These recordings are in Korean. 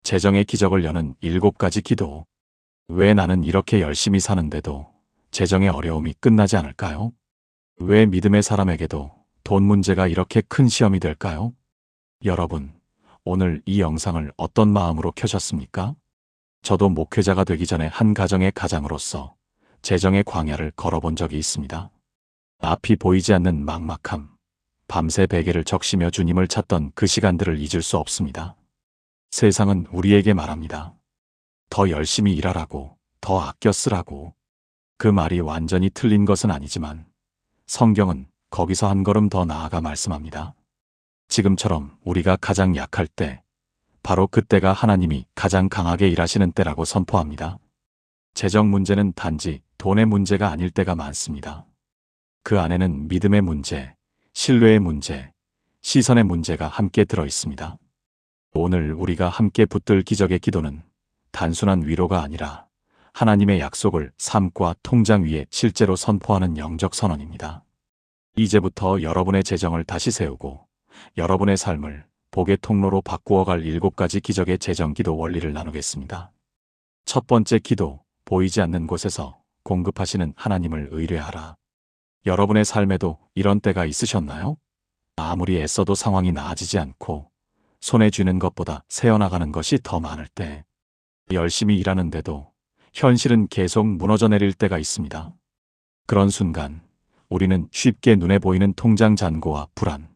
재정의 기적을 여는 7가지 기도. 왜 나는 이렇게 열심히 사는데도 재정의 어려움이 끝나지 않을까요? 왜 믿음의 사람에게도 돈 문제가 이렇게 큰 시험이 될까요? 여러분, 오늘 이 영상을 어떤 마음으로 켜셨습니까? 저도 목회자가 되기 전에 한 가정의 가장으로서 재정의 광야를 걸어본 적이 있습니다. 앞이 보이지 않는 막막함, 밤새 베개를 적시며 주님을 찾던 그 시간들을 잊을 수 없습니다. 세상은 우리에게 말합니다. 더 열심히 일하라고, 더 아껴 쓰라고. 그 말이 완전히 틀린 것은 아니지만 성경은 거기서 한 걸음 더 나아가 말씀합니다. 지금처럼 우리가 가장 약할 때, 바로 그때가 하나님이 가장 강하게 일하시는 때라고 선포합니다. 재정 문제는 단지 돈의 문제가 아닐 때가 많습니다. 그 안에는 믿음의 문제, 신뢰의 문제, 시선의 문제가 함께 들어 있습니다. 오늘 우리가 함께 붙들 기적의 기도는 단순한 위로가 아니라 하나님의 약속을 삶과 통장 위에 실제로 선포하는 영적 선언입니다. 이제부터 여러분의 재정을 다시 세우고 여러분의 삶을 복의 통로로 바꾸어갈 7가지 기적의 재정 기도 원리를 나누겠습니다. 첫 번째 기도, 보이지 않는 곳에서 공급하시는 하나님을 의뢰하라. 여러분의 삶에도 이런 때가 있으셨나요? 아무리 애써도 상황이 나아지지 않고 손에 쥐는 것보다 새어나가는 것이 더 많을 때, 열심히 일하는데도 현실은 계속 무너져 내릴 때가 있습니다. 그런 순간 우리는 쉽게 눈에 보이는 통장 잔고와 불안,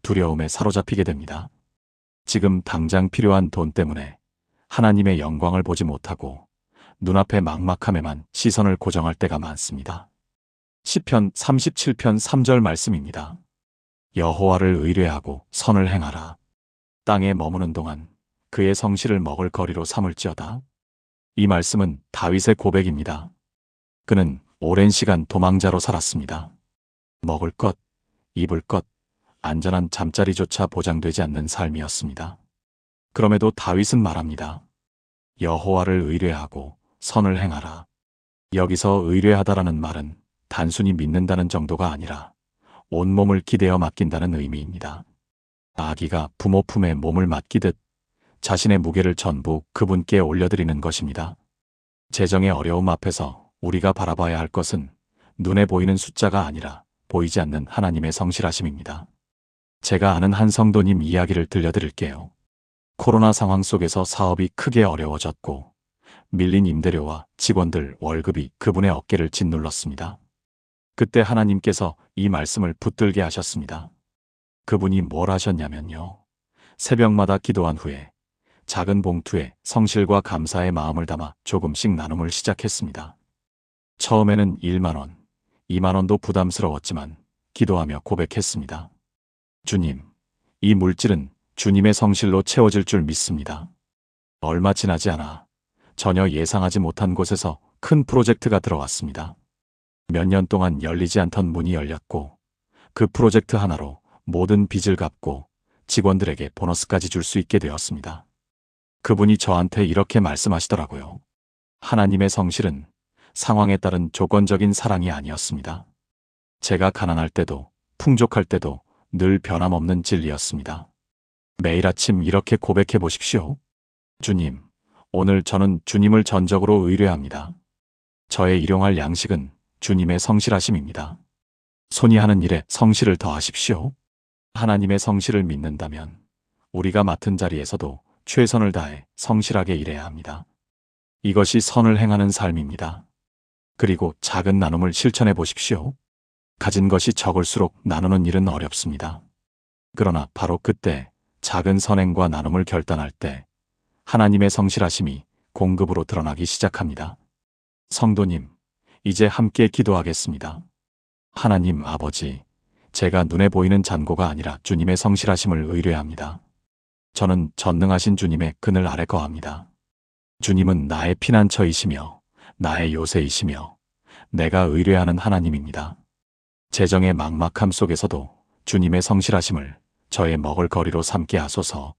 두려움에 사로잡히게 됩니다. 지금 당장 필요한 돈 때문에 하나님의 영광을 보지 못하고 눈앞의 막막함에만 시선을 고정할 때가 많습니다. 시편 37편 3절 말씀입니다. 여호와를 의뢰하고 선을 행하라. 땅에 머무는 동안 그의 성실을 먹을 거리로 삼을지어다. 이 말씀은 다윗의 고백입니다. 그는 오랜 시간 도망자로 살았습니다. 먹을 것, 입을 것, 안전한 잠자리조차 보장되지 않는 삶이었습니다. 그럼에도 다윗은 말합니다. 여호와를 의뢰하고 선을 행하라. 여기서 의뢰하다라는 말은 단순히 믿는다는 정도가 아니라 온몸을 기대어 맡긴다는 의미입니다. 아기가 부모 품에 몸을 맡기듯 자신의 무게를 전부 그분께 올려드리는 것입니다. 재정의 어려움 앞에서 우리가 바라봐야 할 것은 눈에 보이는 숫자가 아니라 보이지 않는 하나님의 성실하심입니다. 제가 아는 한 성도님 이야기를 들려드릴게요. 코로나 상황 속에서 사업이 크게 어려워졌고 밀린 임대료와 직원들 월급이 그분의 어깨를 짓눌렀습니다. 그때 하나님께서 이 말씀을 붙들게 하셨습니다. 그분이 뭘 하셨냐면요. 새벽마다 기도한 후에 작은 봉투에 성실과 감사의 마음을 담아 조금씩 나눔을 시작했습니다. 처음에는 1만 원, 2만 원도 부담스러웠지만 기도하며 고백했습니다. 주님, 이 물질은 주님의 성실로 채워질 줄 믿습니다. 얼마 지나지 않아 전혀 예상하지 못한 곳에서 큰 프로젝트가 들어왔습니다. 몇 년 동안 열리지 않던 문이 열렸고 그 프로젝트 하나로 모든 빚을 갚고 직원들에게 보너스까지 줄 수 있게 되었습니다. 그분이 저한테 이렇게 말씀하시더라고요. 하나님의 성실은 상황에 따른 조건적인 사랑이 아니었습니다. 제가 가난할 때도 풍족할 때도 늘 변함없는 진리였습니다. 매일 아침 이렇게 고백해 보십시오. 주님, 오늘 저는 주님을 전적으로 의뢰합니다. 저의 일용할 양식은 주님의 성실하심입니다. 손이 하는 일에 성실을 더하십시오. 하나님의 성실을 믿는다면 우리가 맡은 자리에서도 최선을 다해 성실하게 일해야 합니다. 이것이 선을 행하는 삶입니다. 그리고 작은 나눔을 실천해 보십시오. 가진 것이 적을수록 나누는 일은 어렵습니다. 그러나 바로 그때 작은 선행과 나눔을 결단할 때 하나님의 성실하심이 공급으로 드러나기 시작합니다. 성도님, 이제 함께 기도하겠습니다. 하나님 아버지, 제가 눈에 보이는 잔고가 아니라 주님의 성실하심을 의뢰합니다. 저는 전능하신 주님의 그늘 아래 거합니다. 주님은 나의 피난처이시며 나의 요새이시며 내가 의뢰하는 하나님입니다. 재정의 막막함 속에서도 주님의 성실하심을 저의 먹을 거리로 삼게 하소서.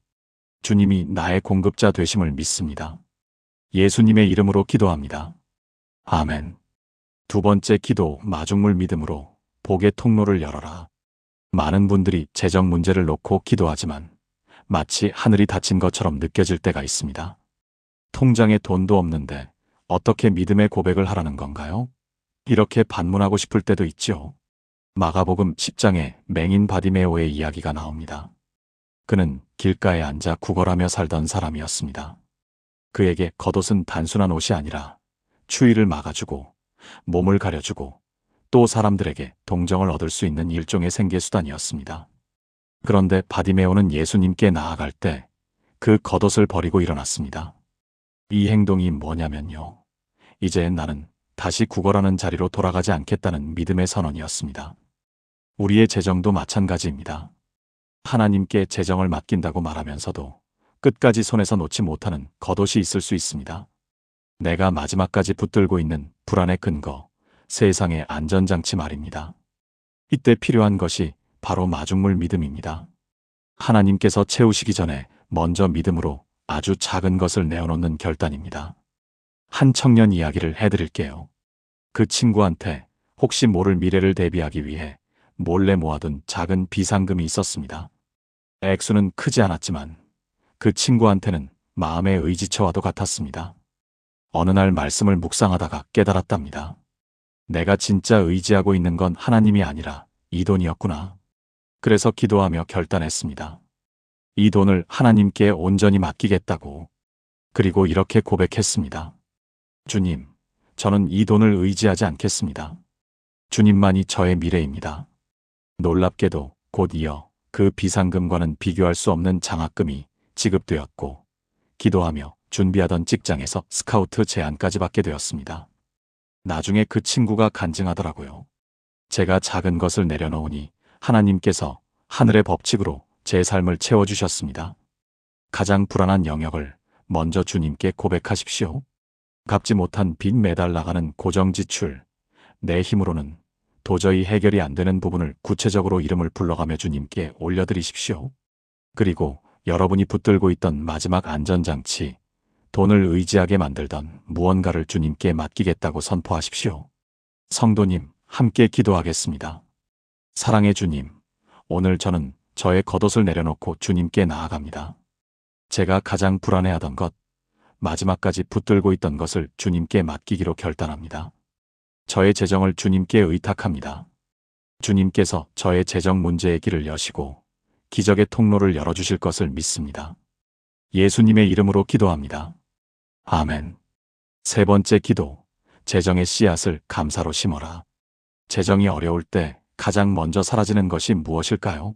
주님이 나의 공급자 되심을 믿습니다. 예수님의 이름으로 기도합니다. 아멘. 두 번째 기도, 마중물 믿음으로 복의 통로를 열어라. 많은 분들이 재정 문제를 놓고 기도하지만 마치 하늘이 닫힌 것처럼 느껴질 때가 있습니다. 통장에 돈도 없는데 어떻게 믿음의 고백을 하라는 건가요? 이렇게 반문하고 싶을 때도 있지요. 마가복음 10장에 맹인 바디메오의 이야기가 나옵니다. 그는 길가에 앉아 구걸하며 살던 사람이었습니다. 그에게 겉옷은 단순한 옷이 아니라 추위를 막아주고 몸을 가려주고 또 사람들에게 동정을 얻을 수 있는 일종의 생계수단이었습니다. 그런데 바디메오는 예수님께 나아갈 때 그 겉옷을 버리고 일어났습니다. 이 행동이 뭐냐면요. 이제 나는 다시 구걸하는 자리로 돌아가지 않겠다는 믿음의 선언이었습니다. 우리의 재정도 마찬가지입니다. 하나님께 재정을 맡긴다고 말하면서도 끝까지 손에서 놓지 못하는 겉옷이 있을 수 있습니다. 내가 마지막까지 붙들고 있는 불안의 근거, 세상의 안전장치 말입니다. 이때 필요한 것이 바로 마중물 믿음입니다. 하나님께서 채우시기 전에 먼저 믿음으로 아주 작은 것을 내어놓는 결단입니다. 한 청년 이야기를 해드릴게요. 그 친구한테 혹시 모를 미래를 대비하기 위해 몰래 모아둔 작은 비상금이 있었습니다. 액수는 크지 않았지만 그 친구한테는 마음의 의지처와도 같았습니다. 어느 날 말씀을 묵상하다가 깨달았답니다. 내가 진짜 의지하고 있는 건 하나님이 아니라 이 돈이었구나. 그래서 기도하며 결단했습니다. 이 돈을 하나님께 온전히 맡기겠다고. 그리고 이렇게 고백했습니다. 주님, 저는 이 돈을 의지하지 않겠습니다. 주님만이 저의 미래입니다. 놀랍게도 곧 이어 그 비상금과는 비교할 수 없는 장학금이 지급되었고 기도하며 준비하던 직장에서 스카우트 제안까지 받게 되었습니다. 나중에 그 친구가 간증하더라고요. 제가 작은 것을 내려놓으니 하나님께서 하늘의 법칙으로 제 삶을 채워주셨습니다. 가장 불안한 영역을 먼저 주님께 고백하십시오. 갚지 못한 빚 매달 나가는 고정지출, 내 힘으로는 도저히 해결이 안 되는 부분을 구체적으로 이름을 불러가며 주님께 올려드리십시오. 그리고 여러분이 붙들고 있던 마지막 안전장치, 돈을 의지하게 만들던 무언가를 주님께 맡기겠다고 선포하십시오. 성도님, 함께 기도하겠습니다. 사랑의 주님, 오늘 저는 저의 겉옷을 내려놓고 주님께 나아갑니다. 제가 가장 불안해하던 것, 마지막까지 붙들고 있던 것을 주님께 맡기기로 결단합니다. 저의 재정을 주님께 의탁합니다. 주님께서 저의 재정 문제의 길을 여시고 기적의 통로를 열어주실 것을 믿습니다. 예수님의 이름으로 기도합니다. 아멘. 세 번째 기도, 재정의 씨앗을 감사로 심어라. 재정이 어려울 때 가장 먼저 사라지는 것이 무엇일까요?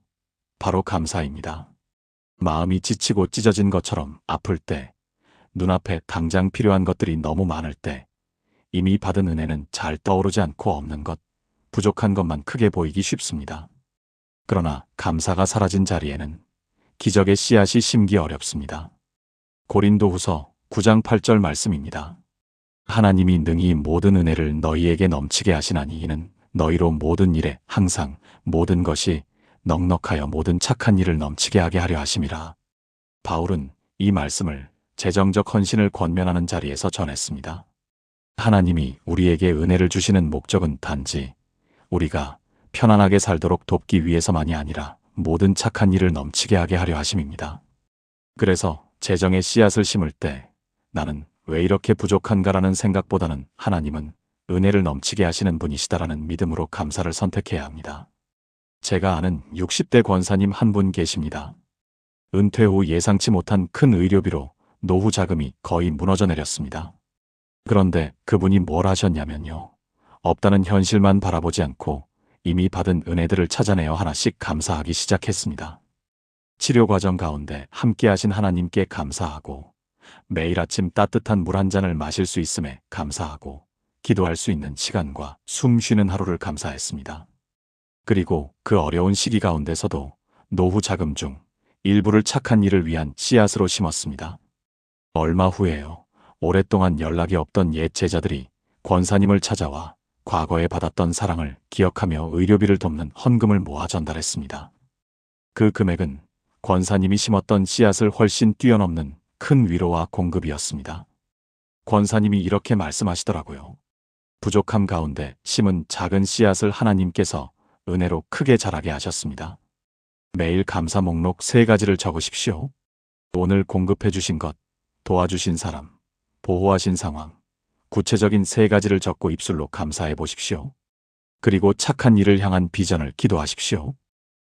바로 감사입니다. 마음이 지치고 찢어진 것처럼 아플 때, 눈앞에 당장 필요한 것들이 너무 많을 때, 이미 받은 은혜는 잘 떠오르지 않고 없는 것, 부족한 것만 크게 보이기 쉽습니다. 그러나 감사가 사라진 자리에는 기적의 씨앗이 심기 어렵습니다. 고린도후서 9장 8절 말씀입니다. 하나님이 능히 모든 은혜를 너희에게 넘치게 하시나니 이는 너희로 모든 일에 항상 모든 것이 넉넉하여 모든 착한 일을 넘치게 하게 하려 하심이라. 바울은 이 말씀을 재정적 헌신을 권면하는 자리에서 전했습니다. 하나님이 우리에게 은혜를 주시는 목적은 단지 우리가 편안하게 살도록 돕기 위해서만이 아니라 모든 착한 일을 넘치게 하게 하려 하심입니다. 그래서 재정의 씨앗을 심을 때 나는 왜 이렇게 부족한가라는 생각보다는 하나님은 은혜를 넘치게 하시는 분이시다라는 믿음으로 감사를 선택해야 합니다. 제가 아는 60대 권사님 한 분 계십니다. 은퇴 후 예상치 못한 큰 의료비로 노후 자금이 거의 무너져 내렸습니다. 그런데 그분이 뭘 하셨냐면요. 없다는 현실만 바라보지 않고 이미 받은 은혜들을 찾아내어 하나씩 감사하기 시작했습니다. 치료 과정 가운데 함께 하신 하나님께 감사하고 매일 아침 따뜻한 물 한 잔을 마실 수 있음에 감사하고 기도할 수 있는 시간과 숨 쉬는 하루를 감사했습니다. 그리고 그 어려운 시기 가운데서도 노후 자금 중 일부를 착한 일을 위한 씨앗으로 심었습니다. 얼마 후에요. 오랫동안 연락이 없던 옛 제자들이 권사님을 찾아와 과거에 받았던 사랑을 기억하며 의료비를 돕는 헌금을 모아 전달했습니다. 그 금액은 권사님이 심었던 씨앗을 훨씬 뛰어넘는 큰 위로와 공급이었습니다. 권사님이 이렇게 말씀하시더라고요. 부족함 가운데 심은 작은 씨앗을 하나님께서 은혜로 크게 자라게 하셨습니다. 매일 감사 목록 3가지를 적으십시오. 오늘 공급해 주신 것, 도와주신 사람, 보호하신 상황, 구체적인 3가지를 적고 입술로 감사해 보십시오. 그리고 착한 일을 향한 비전을 기도하십시오.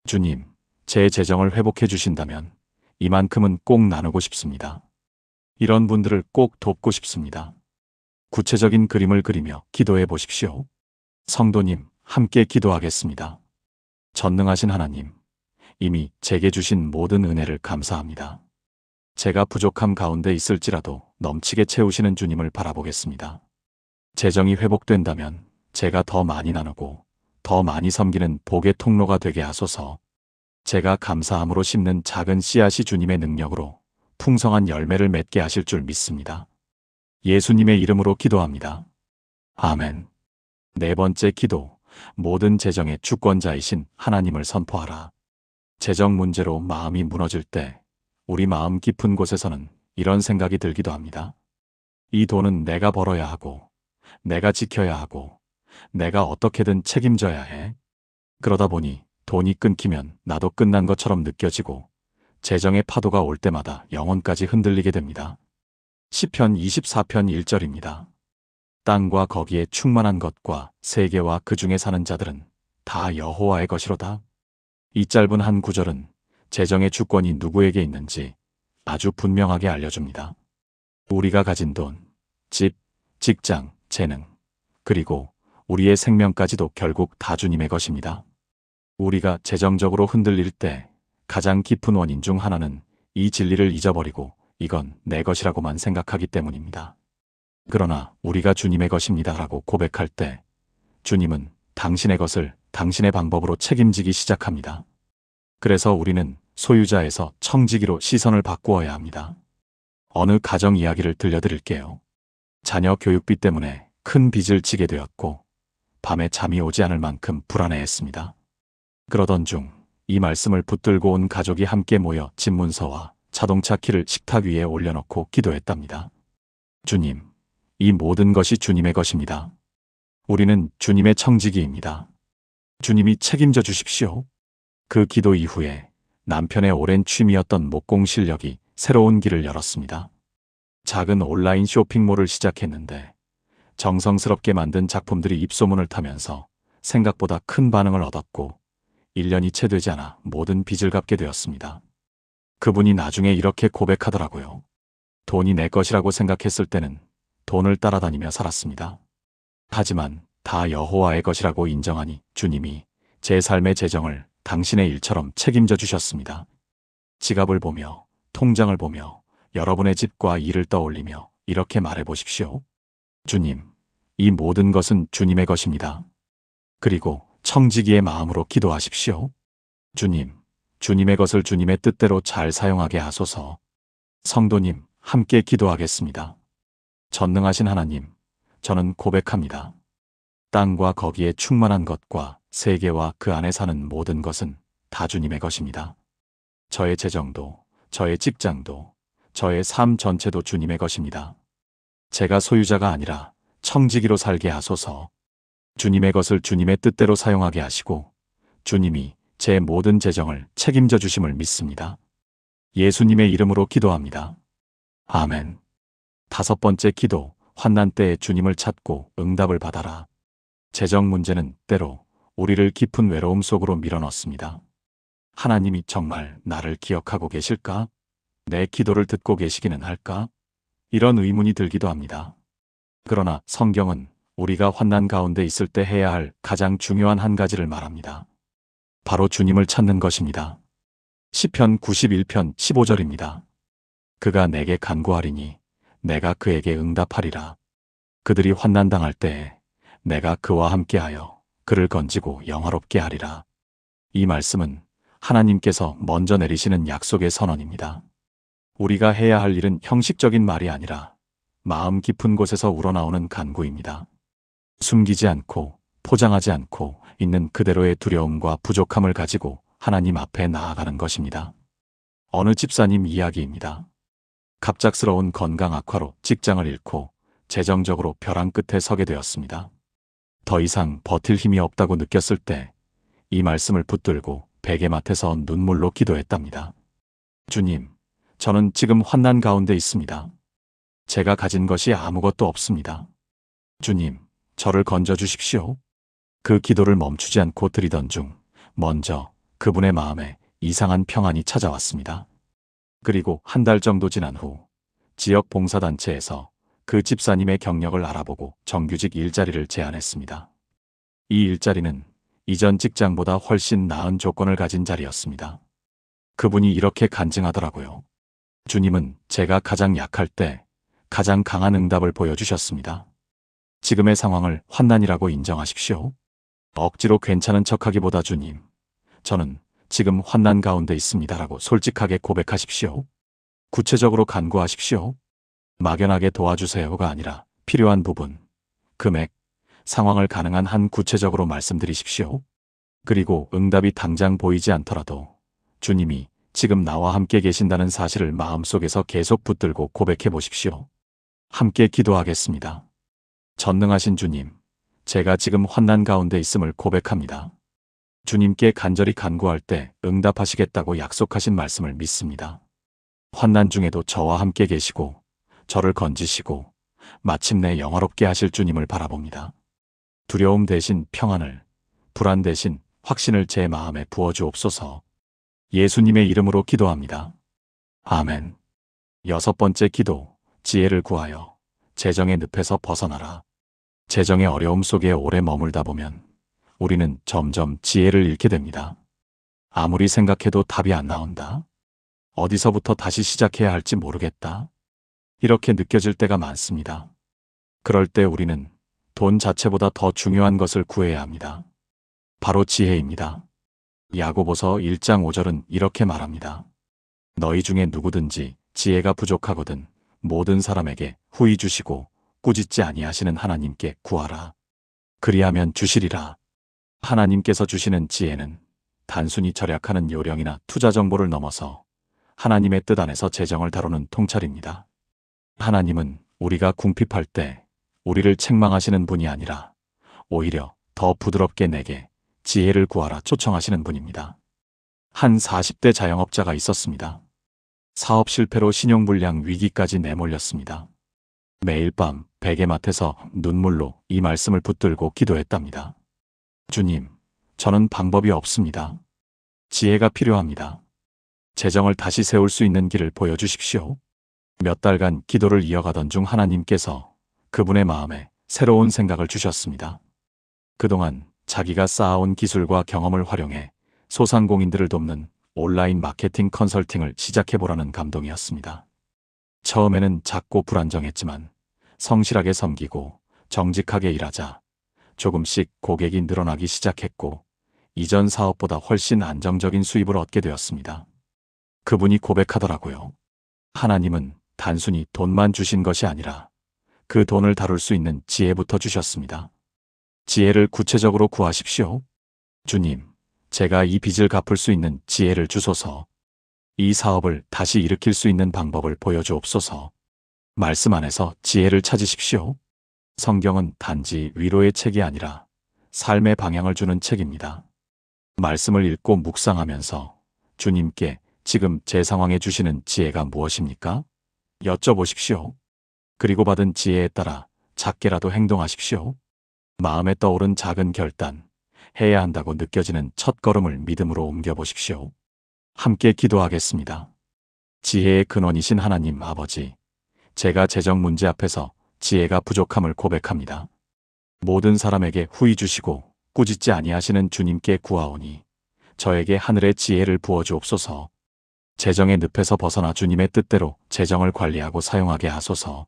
주님, 제 재정을 회복해 주신다면 이만큼은 꼭 나누고 싶습니다. 이런 분들을 꼭 돕고 싶습니다. 구체적인 그림을 그리며 기도해 보십시오. 성도님, 함께 기도하겠습니다. 전능하신 하나님, 이미 제게 주신 모든 은혜를 감사합니다. 제가 부족함 가운데 있을지라도 넘치게 채우시는 주님을 바라보겠습니다. 재정이 회복된다면 제가 더 많이 나누고 더 많이 섬기는 복의 통로가 되게 하소서. 제가 감사함으로 심는 작은 씨앗이 주님의 능력으로 풍성한 열매를 맺게 하실 줄 믿습니다. 예수님의 이름으로 기도합니다. 아멘. 4번째 기도, 모든 재정의 주권자이신 하나님을 선포하라. 재정 문제로 마음이 무너질 때 우리 마음 깊은 곳에서는 이런 생각이 들기도 합니다. 이 돈은 내가 벌어야 하고, 내가 지켜야 하고, 내가 어떻게든 책임져야 해. 그러다 보니 돈이 끊기면 나도 끝난 것처럼 느껴지고 재정의 파도가 올 때마다 영혼까지 흔들리게 됩니다. 시편 24편 1절입니다. 땅과 거기에 충만한 것과 세계와 그 중에 사는 자들은 다 여호와의 것이로다. 이 짧은 한 구절은 재정의 주권이 누구에게 있는지 아주 분명하게 알려줍니다. 우리가 가진 돈, 집, 직장, 재능, 그리고 우리의 생명까지도 결국 다 주님의 것입니다. 우리가 재정적으로 흔들릴 때 가장 깊은 원인 중 하나는 이 진리를 잊어버리고 이건 내 것이라고만 생각하기 때문입니다. 그러나 우리가 주님의 것입니다라고 고백할 때 주님은 당신의 것을 당신의 방법으로 책임지기 시작합니다. 그래서 우리는 소유자에서 청지기로 시선을 바꾸어야 합니다. 어느 가정 이야기를 들려드릴게요. 자녀 교육비 때문에 큰 빚을 지게 되었고 밤에 잠이 오지 않을 만큼 불안해했습니다. 그러던 중 이 말씀을 붙들고 온 가족이 함께 모여 집문서와 자동차 키를 식탁 위에 올려놓고 기도했답니다. 주님, 이 모든 것이 주님의 것입니다. 우리는 주님의 청지기입니다. 주님이 책임져 주십시오. 그 기도 이후에 남편의 오랜 취미였던 목공 실력이 새로운 길을 열었습니다. 작은 온라인 쇼핑몰을 시작했는데 정성스럽게 만든 작품들이 입소문을 타면서 생각보다 큰 반응을 얻었고 1년이 채 되지 않아 모든 빚을 갚게 되었습니다. 그분이 나중에 이렇게 고백하더라고요. 돈이 내 것이라고 생각했을 때는 돈을 따라다니며 살았습니다. 하지만 다 여호와의 것이라고 인정하니 주님이 제 삶의 재정을 당신의 일처럼 책임져 주셨습니다. 지갑을 보며 통장을 보며 여러분의 집과 일을 떠올리며 이렇게 말해 보십시오. 주님, 이 모든 것은 주님의 것입니다. 그리고 청지기의 마음으로 기도하십시오. 주님, 주님의 것을 주님의 뜻대로 잘 사용하게 하소서. 성도님, 함께 기도하겠습니다. 전능하신 하나님, 저는 고백합니다. 땅과 거기에 충만한 것과 세계와 그 안에 사는 모든 것은 다 주님의 것입니다. 저의 재정도, 저의 직장도, 저의 삶 전체도 주님의 것입니다. 제가 소유자가 아니라 청지기로 살게 하소서. 주님의 것을 주님의 뜻대로 사용하게 하시고 주님이 제 모든 재정을 책임져 주심을 믿습니다. 예수님의 이름으로 기도합니다. 아멘. 5번째 기도, 환난 때에 주님을 찾고 응답을 받아라. 재정 문제는 때로 우리를 깊은 외로움 속으로 밀어넣습니다. 하나님이 정말 나를 기억하고 계실까? 내 기도를 듣고 계시기는 할까? 이런 의문이 들기도 합니다. 그러나 성경은 우리가 환난 가운데 있을 때 해야 할 가장 중요한 한 가지를 말합니다. 바로 주님을 찾는 것입니다. 시편 91편 15절입니다. 그가 내게 간구하리니 내가 그에게 응답하리라. 그들이 환난당할 때에 내가 그와 함께하여 그를 건지고 영화롭게 하리라. 이 말씀은 하나님께서 먼저 내리시는 약속의 선언입니다. 우리가 해야 할 일은 형식적인 말이 아니라 마음 깊은 곳에서 우러나오는 간구입니다. 숨기지 않고 포장하지 않고 있는 그대로의 두려움과 부족함을 가지고 하나님 앞에 나아가는 것입니다. 어느 집사님 이야기입니다. 갑작스러운 건강 악화로 직장을 잃고 재정적으로 벼랑 끝에 서게 되었습니다. 더 이상 버틸 힘이 없다고 느꼈을 때 이 말씀을 붙들고 베개맡에서 눈물로 기도했답니다. 주님, 저는 지금 환난 가운데 있습니다. 제가 가진 것이 아무것도 없습니다. 주님, 저를 건져주십시오. 그 기도를 멈추지 않고 드리던 중 먼저 그분의 마음에 이상한 평안이 찾아왔습니다. 그리고 한 달 정도 지난 후 지역 봉사단체에서 그 집사님의 경력을 알아보고 정규직 일자리를 제안했습니다. 이 일자리는 이전 직장보다 훨씬 나은 조건을 가진 자리였습니다. 그분이 이렇게 간증하더라고요. 주님은 제가 가장 약할 때 가장 강한 응답을 보여주셨습니다. 지금의 상황을 환난이라고 인정하십시오. 억지로 괜찮은 척하기보다 주님, 저는 지금 환난 가운데 있습니다라고 솔직하게 고백하십시오. 구체적으로 간구하십시오. 막연하게 도와주세요가 아니라 필요한 부분, 금액, 상황을 가능한 한 구체적으로 말씀드리십시오. 그리고 응답이 당장 보이지 않더라도 주님이 지금 나와 함께 계신다는 사실을 마음속에서 계속 붙들고 고백해 보십시오. 함께 기도하겠습니다. 전능하신 주님, 제가 지금 환난 가운데 있음을 고백합니다. 주님께 간절히 간구할 때 응답하시겠다고 약속하신 말씀을 믿습니다. 환난 중에도 저와 함께 계시고 저를 건지시고 마침내 영화롭게 하실 주님을 바라봅니다. 두려움 대신 평안을, 불안 대신 확신을 제 마음에 부어주옵소서. 예수님의 이름으로 기도합니다. 아멘. 6번째 기도, 지혜를 구하여 재정의 늪에서 벗어나라. 재정의 어려움 속에 오래 머물다 보면 우리는 점점 지혜를 잃게 됩니다. 아무리 생각해도 답이 안 나온다. 어디서부터 다시 시작해야 할지 모르겠다. 이렇게 느껴질 때가 많습니다. 그럴 때 우리는 돈 자체보다 더 중요한 것을 구해야 합니다. 바로 지혜입니다. 야고보서 1장 5절은 이렇게 말합니다. 너희 중에 누구든지 지혜가 부족하거든 모든 사람에게 후히 주시고 꾸짖지 아니하시는 하나님께 구하라. 그리하면 주시리라. 하나님께서 주시는 지혜는 단순히 절약하는 요령이나 투자 정보를 넘어서 하나님의 뜻 안에서 재정을 다루는 통찰입니다. 하나님은 우리가 궁핍할 때 우리를 책망하시는 분이 아니라 오히려 더 부드럽게 내게 지혜를 구하라 초청하시는 분입니다. 한 40대 자영업자가 있었습니다. 사업 실패로 신용불량 위기까지 내몰렸습니다. 매일 밤 베개맡에서 눈물로 이 말씀을 붙들고 기도했답니다. 주님, 저는 방법이 없습니다. 지혜가 필요합니다. 재정을 다시 세울 수 있는 길을 보여주십시오. 몇 달간 기도를 이어가던 중 하나님께서 그분의 마음에 새로운 생각을 주셨습니다. 그동안 자기가 쌓아온 기술과 경험을 활용해 소상공인들을 돕는 온라인 마케팅 컨설팅을 시작해보라는 감동이었습니다. 처음에는 작고 불안정했지만 성실하게 섬기고 정직하게 일하자 조금씩 고객이 늘어나기 시작했고 이전 사업보다 훨씬 안정적인 수입을 얻게 되었습니다. 그분이 고백하더라고요. 하나님은 단순히 돈만 주신 것이 아니라 그 돈을 다룰 수 있는 지혜부터 주셨습니다. 지혜를 구체적으로 구하십시오. 주님, 제가 이 빚을 갚을 수 있는 지혜를 주소서. 이 사업을 다시 일으킬 수 있는 방법을 보여주옵소서. 말씀 안에서 지혜를 찾으십시오. 성경은 단지 위로의 책이 아니라 삶의 방향을 주는 책입니다. 말씀을 읽고 묵상하면서 주님께 지금 제 상황에 주시는 지혜가 무엇입니까? 여쭤보십시오. 그리고 받은 지혜에 따라 작게라도 행동하십시오. 마음에 떠오른 작은 결단, 해야 한다고 느껴지는 첫 걸음을 믿음으로 옮겨보십시오. 함께 기도하겠습니다. 지혜의 근원이신 하나님 아버지, 제가 재정 문제 앞에서 지혜가 부족함을 고백합니다. 모든 사람에게 후히 주시고 꾸짖지 아니하시는 주님께 구하오니 저에게 하늘의 지혜를 부어주옵소서. 재정의 늪에서 벗어나 주님의 뜻대로 재정을 관리하고 사용하게 하소서.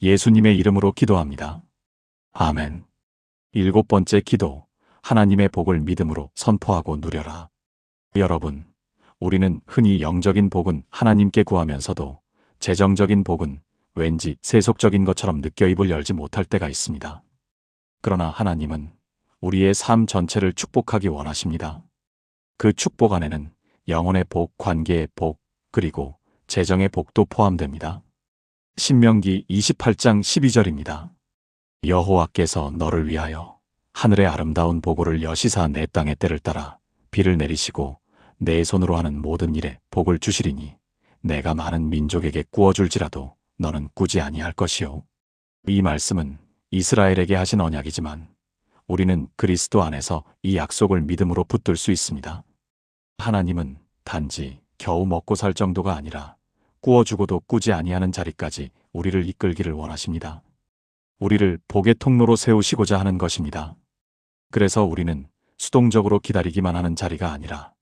예수님의 이름으로 기도합니다. 아멘. 7번째 기도, 하나님의 복을 믿음으로 선포하고 누려라. 여러분, 우리는 흔히 영적인 복은 하나님께 구하면서도 재정적인 복은 왠지 세속적인 것처럼 느껴 입을 열지 못할 때가 있습니다. 그러나 하나님은 우리의 삶 전체를 축복하기 원하십니다. 그 축복 안에는 영혼의 복, 관계의 복, 그리고 재정의 복도 포함됩니다. 신명기 28장 12절입니다. 여호와께서 너를 위하여 하늘의 아름다운 보고를 여시사 내 땅의 때를 따라 비를 내리시고 내 손으로 하는 모든 일에 복을 주시리니 내가 많은 민족에게 꾸어줄지라도 너는 꾸지 아니할 것이요. 이 말씀은 이스라엘에게 하신 언약이지만 우리는 그리스도 안에서 이 약속을 믿음으로 붙들 수 있습니다. 하나님은 단지 겨우 먹고 살 정도가 아니라 꾸어주고도 꾸지 아니하는 자리까지 우리를 이끌기를 원하십니다. 우리를 복의 통로로 세우시고자 하는 것입니다. 그래서 우리는 수동적으로 기다리기만 하는 자리가 아니라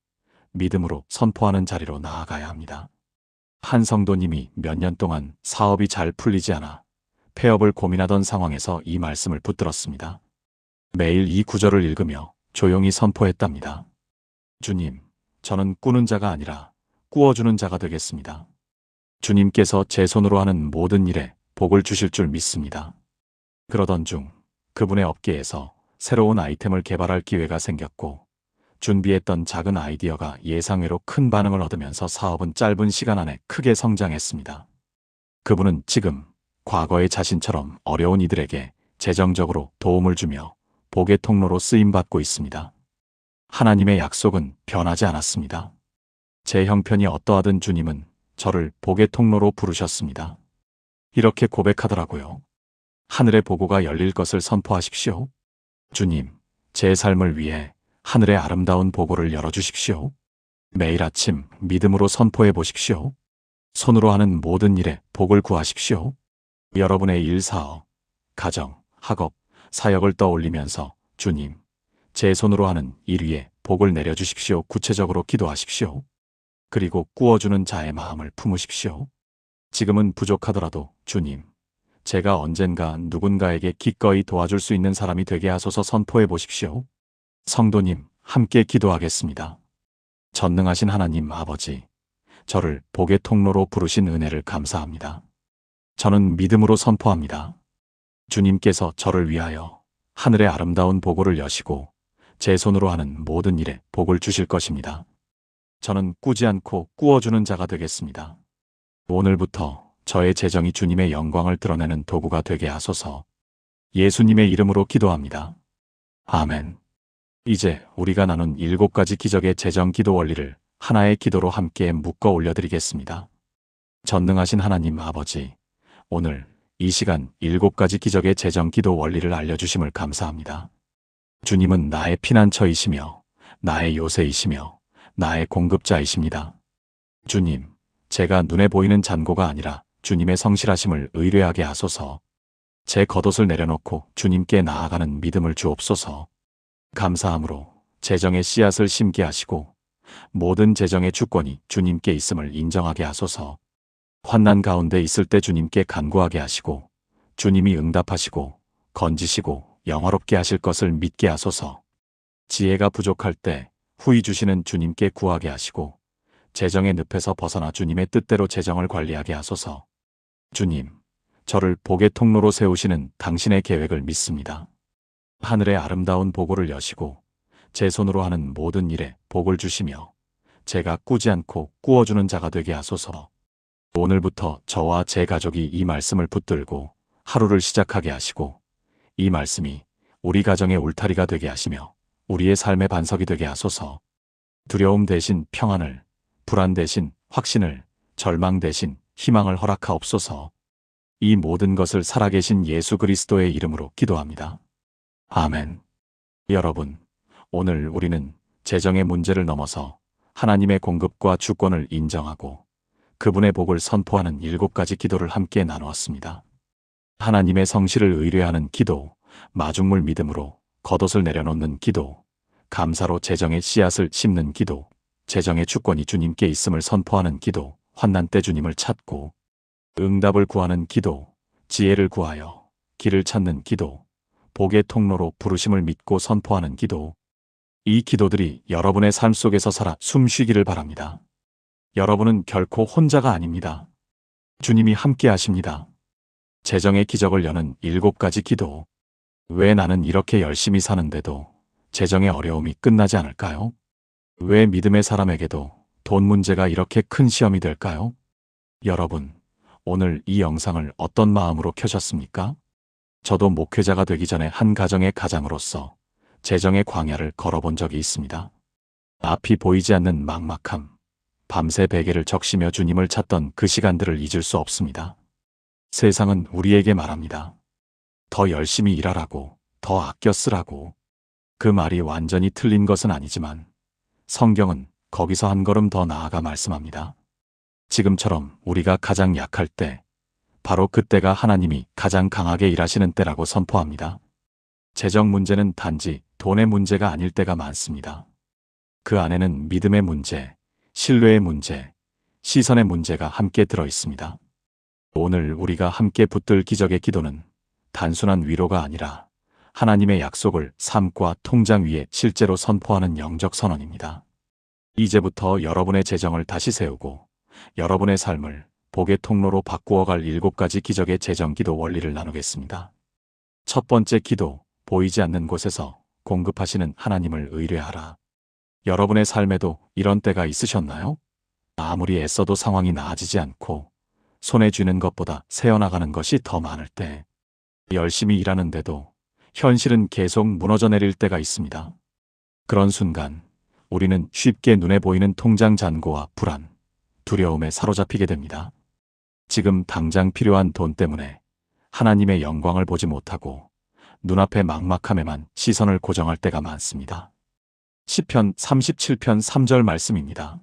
믿음으로 선포하는 자리로 나아가야 합니다. 한 성도님이 몇 년 동안 사업이 잘 풀리지 않아 폐업을 고민하던 상황에서 이 말씀을 붙들었습니다. 매일 이 구절을 읽으며 조용히 선포했답니다. 주님, 저는 꾸는 자가 아니라 꾸어주는 자가 되겠습니다. 주님께서 제 손으로 하는 모든 일에 복을 주실 줄 믿습니다. 그러던 중 그분의 업계에서 새로운 아이템을 개발할 기회가 생겼고 준비했던 작은 아이디어가 예상외로 큰 반응을 얻으면서 사업은 짧은 시간 안에 크게 성장했습니다. 그분은 지금 과거의 자신처럼 어려운 이들에게 재정적으로 도움을 주며 복의 통로로 쓰임받고 있습니다. 하나님의 약속은 변하지 않았습니다. 제 형편이 어떠하든 주님은 저를 복의 통로로 부르셨습니다. 이렇게 고백하더라고요. 하늘의 보고가 열릴 것을 선포하십시오. 주님, 제 삶을 위해 하늘의 아름다운 보고를 열어주십시오. 매일 아침 믿음으로 선포해 보십시오. 손으로 하는 모든 일에 복을 구하십시오. 여러분의 일, 사업, 가정, 학업, 사역을 떠올리면서 주님, 제 손으로 하는 일 위에 복을 내려주십시오. 구체적으로 기도하십시오. 그리고 꾸어주는 자의 마음을 품으십시오. 지금은 부족하더라도 주님, 제가 언젠가 누군가에게 기꺼이 도와줄 수 있는 사람이 되게 하소서. 선포해 보십시오. 성도님, 함께 기도하겠습니다. 전능하신 하나님 아버지, 저를 복의 통로로 부르신 은혜를 감사합니다. 저는 믿음으로 선포합니다. 주님께서 저를 위하여 하늘의 아름다운 보고를 여시고 제 손으로 하는 모든 일에 복을 주실 것입니다. 저는 꾸지 않고 꾸어주는 자가 되겠습니다. 오늘부터 저의 재정이 주님의 영광을 드러내는 도구가 되게 하소서. 예수님의 이름으로 기도합니다. 아멘. 이제 우리가 나눈 7가지 기적의 재정 기도 원리를 하나의 기도로 함께 묶어 올려드리겠습니다. 전능하신 하나님 아버지, 오늘 이 시간 7가지 기적의 재정 기도 원리를 알려주심을 감사합니다. 주님은 나의 피난처이시며 나의 요새이시며 나의 공급자이십니다. 주님, 제가 눈에 보이는 잔고가 아니라 주님의 성실하심을 의뢰하게 하소서. 제 겉옷을 내려놓고 주님께 나아가는 믿음을 주옵소서. 감사함으로 재정의 씨앗을 심게 하시고 모든 재정의 주권이 주님께 있음을 인정하게 하소서. 환난 가운데 있을 때 주님께 간구하게 하시고 주님이 응답하시고 건지시고 영화롭게 하실 것을 믿게 하소서. 지혜가 부족할 때 후히 주시는 주님께 구하게 하시고 재정의 늪에서 벗어나 주님의 뜻대로 재정을 관리하게 하소서. 주님, 저를 복의 통로로 세우시는 당신의 계획을 믿습니다. 하늘의 아름다운 보고를 여시고 제 손으로 하는 모든 일에 복을 주시며 제가 꾸지 않고 꾸어주는 자가 되게 하소서. 오늘부터 저와 제 가족이 이 말씀을 붙들고 하루를 시작하게 하시고 이 말씀이 우리 가정의 울타리가 되게 하시며 우리의 삶의 반석이 되게 하소서. 두려움 대신 평안을, 불안 대신 확신을, 절망 대신 희망을 허락하옵소서. 이 모든 것을 살아계신 예수 그리스도의 이름으로 기도합니다. 아멘. 여러분, 오늘 우리는 재정의 문제를 넘어서 하나님의 공급과 주권을 인정하고 그분의 복을 선포하는 7가지 기도를 함께 나누었습니다. 하나님의 성실을 의뢰하는 기도, 마중물 믿음으로 겉옷을 내려놓는 기도, 감사로 재정의 씨앗을 심는 기도, 재정의 주권이 주님께 있음을 선포하는 기도, 환난 때 주님을 찾고 응답을 구하는 기도, 지혜를 구하여 길을 찾는 기도, 복의 통로로 부르심을 믿고 선포하는 기도. 이 기도들이 여러분의 삶 속에서 살아 숨쉬기를 바랍니다. 여러분은 결코 혼자가 아닙니다. 주님이 함께 하십니다. 재정의 기적을 여는 7가지 기도. 왜 나는 이렇게 열심히 사는데도 재정의 어려움이 끝나지 않을까요? 왜 믿음의 사람에게도 돈 문제가 이렇게 큰 시험이 될까요? 여러분, 오늘 이 영상을 어떤 마음으로 켜셨습니까? 저도 목회자가 되기 전에 한 가정의 가장으로서 재정의 광야를 걸어본 적이 있습니다. 앞이 보이지 않는 막막함, 밤새 베개를 적시며 주님을 찾던 그 시간들을 잊을 수 없습니다. 세상은 우리에게 말합니다. 더 열심히 일하라고, 더 아껴 쓰라고. 그 말이 완전히 틀린 것은 아니지만 성경은 거기서 한 걸음 더 나아가 말씀합니다. 지금처럼 우리가 가장 약할 때, 바로 그때가 하나님이 가장 강하게 일하시는 때라고 선포합니다. 재정 문제는 단지 돈의 문제가 아닐 때가 많습니다. 그 안에는 믿음의 문제, 신뢰의 문제, 시선의 문제가 함께 들어 있습니다. 오늘 우리가 함께 붙들 기적의 기도는 단순한 위로가 아니라 하나님의 약속을 삶과 통장 위에 실제로 선포하는 영적 선언입니다. 이제부터 여러분의 재정을 다시 세우고 여러분의 삶을 복의 통로로 바꾸어갈 7가지 기적의 재정 기도 원리를 나누겠습니다. 첫 번째 기도, 보이지 않는 곳에서 공급하시는 하나님을 의뢰하라. 여러분의 삶에도 이런 때가 있으셨나요? 아무리 애써도 상황이 나아지지 않고 손에 쥐는 것보다 새어나가는 것이 더 많을 때, 열심히 일하는데도 현실은 계속 무너져 내릴 때가 있습니다. 그런 순간 우리는 쉽게 눈에 보이는 통장 잔고와 불안, 두려움에 사로잡히게 됩니다. 지금 당장 필요한 돈 때문에 하나님의 영광을 보지 못하고 눈앞의 막막함에만 시선을 고정할 때가 많습니다. 시편 37편 3절 말씀입니다.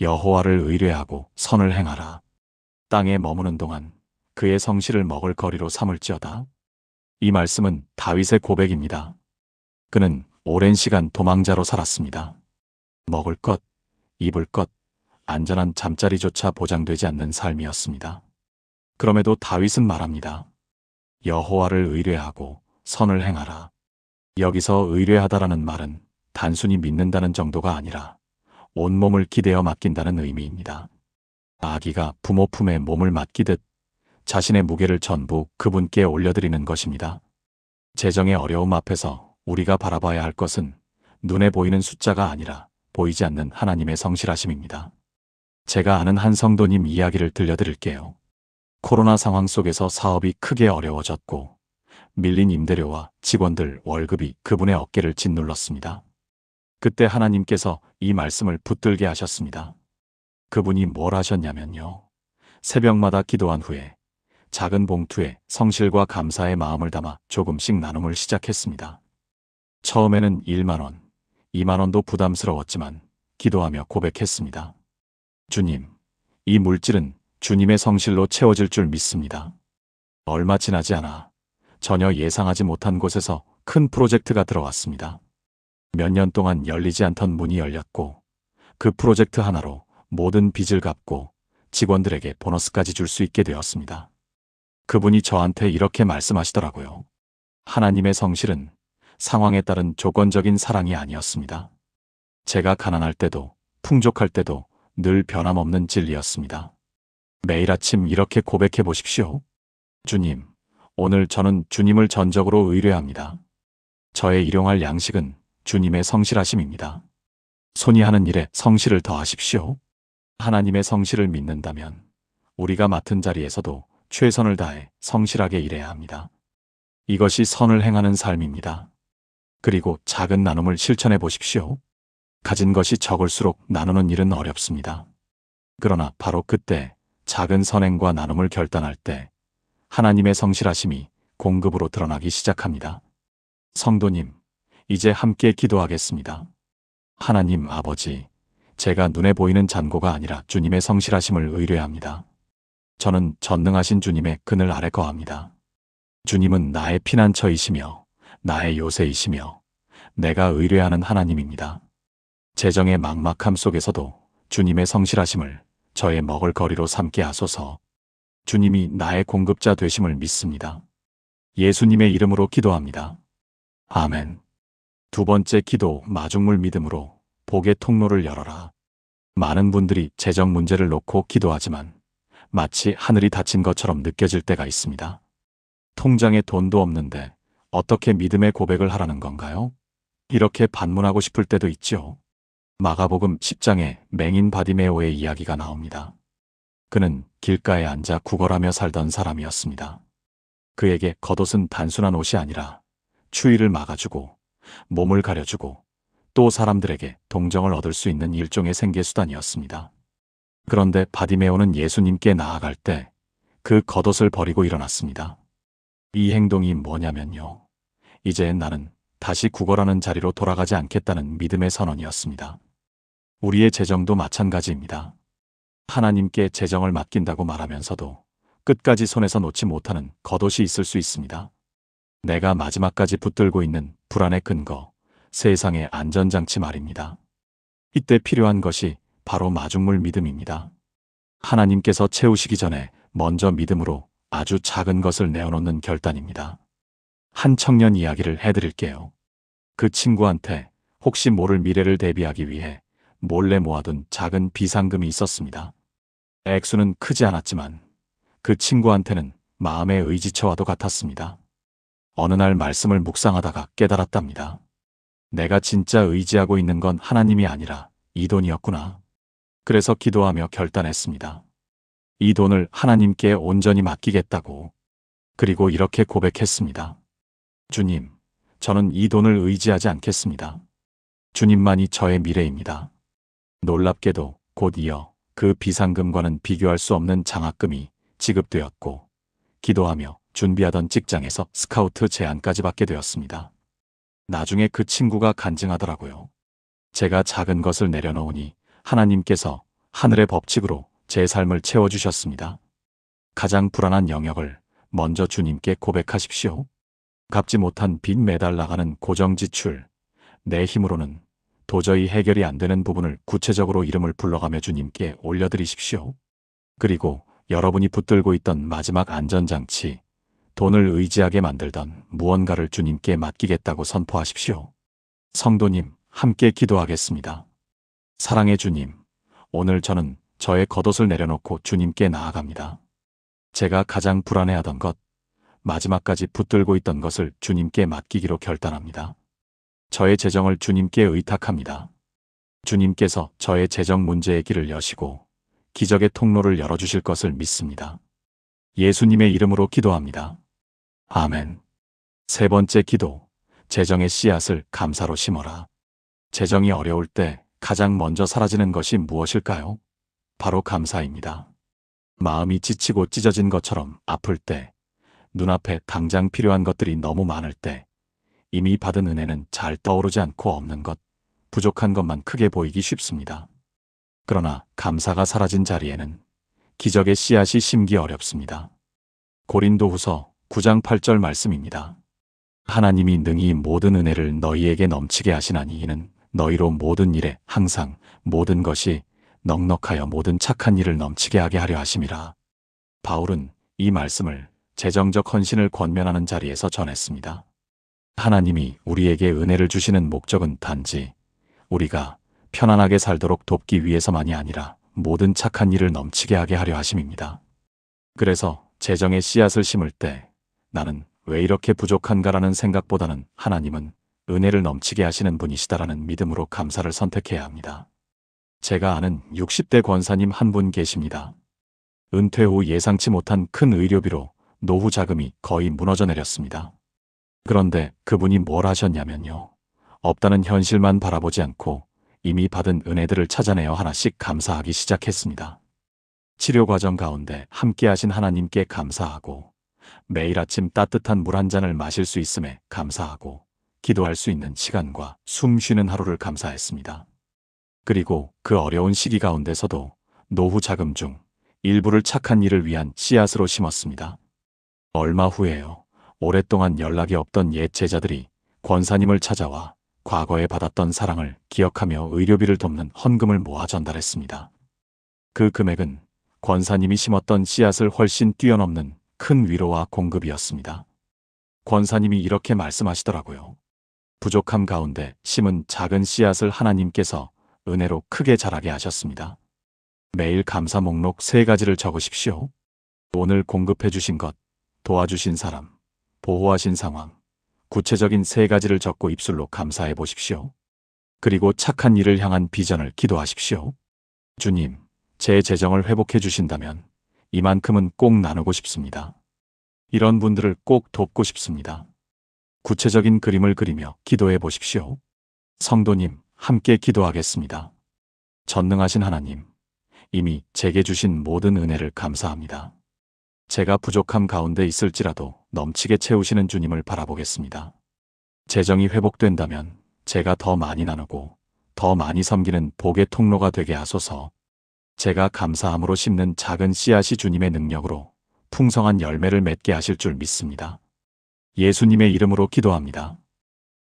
여호와를 의뢰하고 선을 행하라. 땅에 머무는 동안 그의 성실을 먹을 거리로 삼을지어다. 이 말씀은 다윗의 고백입니다. 그는 오랜 시간 도망자로 살았습니다. 먹을 것, 입을 것, 안전한 잠자리조차 보장되지 않는 삶이었습니다. 그럼에도 다윗은 말합니다. 여호와를 의뢰하고 선을 행하라. 여기서 의뢰하다라는 말은 단순히 믿는다는 정도가 아니라 온몸을 기대어 맡긴다는 의미입니다. 아기가 부모 품에 몸을 맡기듯 자신의 무게를 전부 그분께 올려드리는 것입니다. 재정의 어려움 앞에서 우리가 바라봐야 할 것은 눈에 보이는 숫자가 아니라 보이지 않는 하나님의 성실하심입니다. 제가 아는 한 성도님 이야기를 들려드릴게요. 코로나 상황 속에서 사업이 크게 어려워졌고 밀린 임대료와 직원들 월급이 그분의 어깨를 짓눌렀습니다. 그때 하나님께서 이 말씀을 붙들게 하셨습니다. 그분이 뭘 하셨냐면요. 새벽마다 기도한 후에 작은 봉투에 성실과 감사의 마음을 담아 조금씩 나눔을 시작했습니다. 처음에는 1만 원, 2만 원도 부담스러웠지만 기도하며 고백했습니다. 주님, 이 물질은 주님의 성실로 채워질 줄 믿습니다. 얼마 지나지 않아 전혀 예상하지 못한 곳에서 큰 프로젝트가 들어왔습니다. 몇 년 동안 열리지 않던 문이 열렸고 그 프로젝트 하나로 모든 빚을 갚고 직원들에게 보너스까지 줄 수 있게 되었습니다. 그분이 저한테 이렇게 말씀하시더라고요. 하나님의 성실은 상황에 따른 조건적인 사랑이 아니었습니다. 제가 가난할 때도 풍족할 때도 늘 변함없는 진리였습니다. 매일 아침 이렇게 고백해 보십시오. 주님, 오늘 저는 주님을 전적으로 의뢰합니다. 저의 일용할 양식은 주님의 성실하심입니다. 손이 하는 일에 성실을 더하십시오. 하나님의 성실을 믿는다면 우리가 맡은 자리에서도 최선을 다해 성실하게 일해야 합니다. 이것이 선을 행하는 삶입니다. 그리고 작은 나눔을 실천해 보십시오. 가진 것이 적을수록 나누는 일은 어렵습니다. 그러나 바로 그때 작은 선행과 나눔을 결단할 때 하나님의 성실하심이 공급으로 드러나기 시작합니다. 성도님, 이제 함께 기도하겠습니다. 하나님 아버지, 제가 눈에 보이는 잔고가 아니라 주님의 성실하심을 의뢰합니다. 저는 전능하신 주님의 그늘 아래 거합니다. 주님은 나의 피난처이시며 나의 요새이시며 내가 의뢰하는 하나님입니다. 재정의 막막함 속에서도 주님의 성실하심을 저의 먹을 거리로 삼게 하소서. 주님이 나의 공급자 되심을 믿습니다. 예수님의 이름으로 기도합니다. 아멘. 두 번째 기도, 마중물 믿음으로 복의 통로를 열어라. 많은 분들이 재정 문제를 놓고 기도하지만 마치 하늘이 닫힌 것처럼 느껴질 때가 있습니다. 통장에 돈도 없는데 어떻게 믿음의 고백을 하라는 건가요? 이렇게 반문하고 싶을 때도 있죠. 마가복음 10장에 맹인 바디메오의 이야기가 나옵니다. 그는 길가에 앉아 구걸하며 살던 사람이었습니다. 그에게 겉옷은 단순한 옷이 아니라 추위를 막아주고 몸을 가려주고 또 사람들에게 동정을 얻을 수 있는 일종의 생계수단이었습니다. 그런데 바디메오는 예수님께 나아갈 때 그 겉옷을 버리고 일어났습니다. 이 행동이 뭐냐면요. 이제 나는 다시 구걸하는 자리로 돌아가지 않겠다는 믿음의 선언이었습니다. 우리의 재정도 마찬가지입니다. 하나님께 재정을 맡긴다고 말하면서도 끝까지 손에서 놓지 못하는 겉옷이 있을 수 있습니다. 내가 마지막까지 붙들고 있는 불안의 근거, 세상의 안전장치 말입니다. 이때 필요한 것이 바로 마중물 믿음입니다. 하나님께서 채우시기 전에 먼저 믿음으로 아주 작은 것을 내어놓는 결단입니다. 한 청년 이야기를 해드릴게요. 그 친구한테 혹시 모를 미래를 대비하기 위해 몰래 모아둔 작은 비상금이 있었습니다. 액수는 크지 않았지만 그 친구한테는 마음의 의지처와도 같았습니다. 어느 날 말씀을 묵상하다가 깨달았답니다. 내가 진짜 의지하고 있는 건 하나님이 아니라 이 돈이었구나. 그래서 기도하며 결단했습니다. 이 돈을 하나님께 온전히 맡기겠다고. 그리고 이렇게 고백했습니다. 주님, 저는 이 돈을 의지하지 않겠습니다. 주님만이 저의 미래입니다. 놀랍게도 곧 이어 그 비상금과는 비교할 수 없는 장학금이 지급되었고, 기도하며 준비하던 직장에서 스카우트 제안까지 받게 되었습니다. 나중에 그 친구가 간증하더라고요. 제가 작은 것을 내려놓으니 하나님께서 하늘의 법칙으로 제 삶을 채워주셨습니다. 가장 불안한 영역을 먼저 주님께 고백하십시오. 갚지 못한 빚 매달 나가는 고정지출, 내 힘으로는 도저히 해결이 안 되는 부분을 구체적으로 이름을 불러가며 주님께 올려드리십시오. 그리고 여러분이 붙들고 있던 마지막 안전장치, 돈을 의지하게 만들던 무언가를 주님께 맡기겠다고 선포하십시오. 성도님, 함께 기도하겠습니다. 사랑의 주님, 오늘 저는 저의 겉옷을 내려놓고 주님께 나아갑니다. 제가 가장 불안해하던 것, 마지막까지 붙들고 있던 것을 주님께 맡기기로 결단합니다. 저의 재정을 주님께 의탁합니다. 주님께서 저의 재정 문제의 길을 여시고 기적의 통로를 열어주실 것을 믿습니다. 예수님의 이름으로 기도합니다. 아멘. 세 번째 기도, 재정의 씨앗을 감사로 심어라. 재정이 어려울 때 가장 먼저 사라지는 것이 무엇일까요? 바로 감사입니다. 마음이 지치고 찢어진 것처럼 아플 때, 눈앞에 당장 필요한 것들이 너무 많을 때, 이미 받은 은혜는 잘 떠오르지 않고 없는 것, 부족한 것만 크게 보이기 쉽습니다. 그러나 감사가 사라진 자리에는 기적의 씨앗이 심기 어렵습니다. 고린도후서 9장 8절 말씀입니다. 하나님이 능히 모든 은혜를 너희에게 넘치게 하시나니 이는 너희로 모든 일에 항상 모든 것이 넉넉하여 모든 착한 일을 넘치게 하게 하려 하심이라. 바울은 이 말씀을 재정적 헌신을 권면하는 자리에서 전했습니다. 하나님이 우리에게 은혜를 주시는 목적은 단지 우리가 편안하게 살도록 돕기 위해서만이 아니라 모든 착한 일을 넘치게 하게 하려 하심입니다. 그래서 재정의 씨앗을 심을 때 나는 왜 이렇게 부족한가라는 생각보다는 하나님은 은혜를 넘치게 하시는 분이시다라는 믿음으로 감사를 선택해야 합니다. 제가 아는 60대 권사님 한 분 계십니다. 은퇴 후 예상치 못한 큰 의료비로 노후 자금이 거의 무너져 내렸습니다. 그런데 그분이 뭘 하셨냐면요. 없다는 현실만 바라보지 않고 이미 받은 은혜들을 찾아내어 하나씩 감사하기 시작했습니다. 치료 과정 가운데 함께 하신 하나님께 감사하고, 매일 아침 따뜻한 물 한 잔을 마실 수 있음에 감사하고, 기도할 수 있는 시간과 숨 쉬는 하루를 감사했습니다. 그리고 그 어려운 시기 가운데서도 노후 자금 중 일부를 착한 일을 위한 씨앗으로 심었습니다. 얼마 후에요. 오랫동안 연락이 없던 옛 제자들이 권사님을 찾아와 과거에 받았던 사랑을 기억하며 의료비를 돕는 헌금을 모아 전달했습니다. 그 금액은 권사님이 심었던 씨앗을 훨씬 뛰어넘는 큰 위로와 공급이었습니다. 권사님이 이렇게 말씀하시더라고요. 부족함 가운데 심은 작은 씨앗을 하나님께서 은혜로 크게 자라게 하셨습니다. 매일 감사 목록 3가지를 적으십시오. 오늘 공급해 주신 것, 도와주신 사람, 보호하신 상황, 구체적인 3가지를 적고 입술로 감사해 보십시오. 그리고 착한 일을 향한 비전을 기도하십시오. 주님, 제 재정을 회복해 주신다면 이만큼은 꼭 나누고 싶습니다. 이런 분들을 꼭 돕고 싶습니다. 구체적인 그림을 그리며 기도해 보십시오. 성도님, 함께 기도하겠습니다. 전능하신 하나님, 이미 제게 주신 모든 은혜를 감사합니다. 제가 부족함 가운데 있을지라도 넘치게 채우시는 주님을 바라보겠습니다. 재정이 회복된다면 제가 더 많이 나누고 더 많이 섬기는 복의 통로가 되게 하소서. 제가 감사함으로 심는 작은 씨앗이 주님의 능력으로 풍성한 열매를 맺게 하실 줄 믿습니다. 예수님의 이름으로 기도합니다.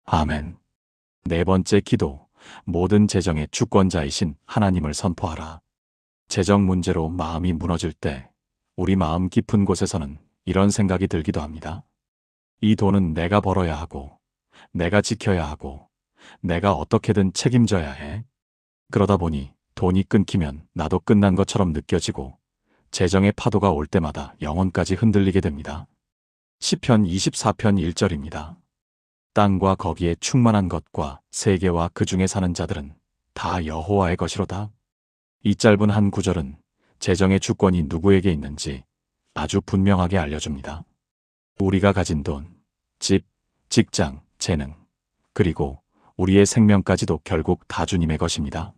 아멘. 네 번째 기도, 모든 재정의 주권자이신 하나님을 선포하라. 재정 문제로 마음이 무너질 때 우리 마음 깊은 곳에서는 이런 생각이 들기도 합니다. 이 돈은 내가 벌어야 하고, 내가 지켜야 하고, 내가 어떻게든 책임져야 해. 그러다 보니 돈이 끊기면 나도 끝난 것처럼 느껴지고 재정의 파도가 올 때마다 영혼까지 흔들리게 됩니다. 시편 24편 1절입니다. 땅과 거기에 충만한 것과 세계와 그 중에 사는 자들은 다 여호와의 것이로다. 이 짧은 한 구절은 재정의 주권이 누구에게 있는지 아주 분명하게 알려줍니다. 우리가 가진 돈, 집, 직장, 재능, 그리고 우리의 생명까지도 결국 다 주님의 것입니다.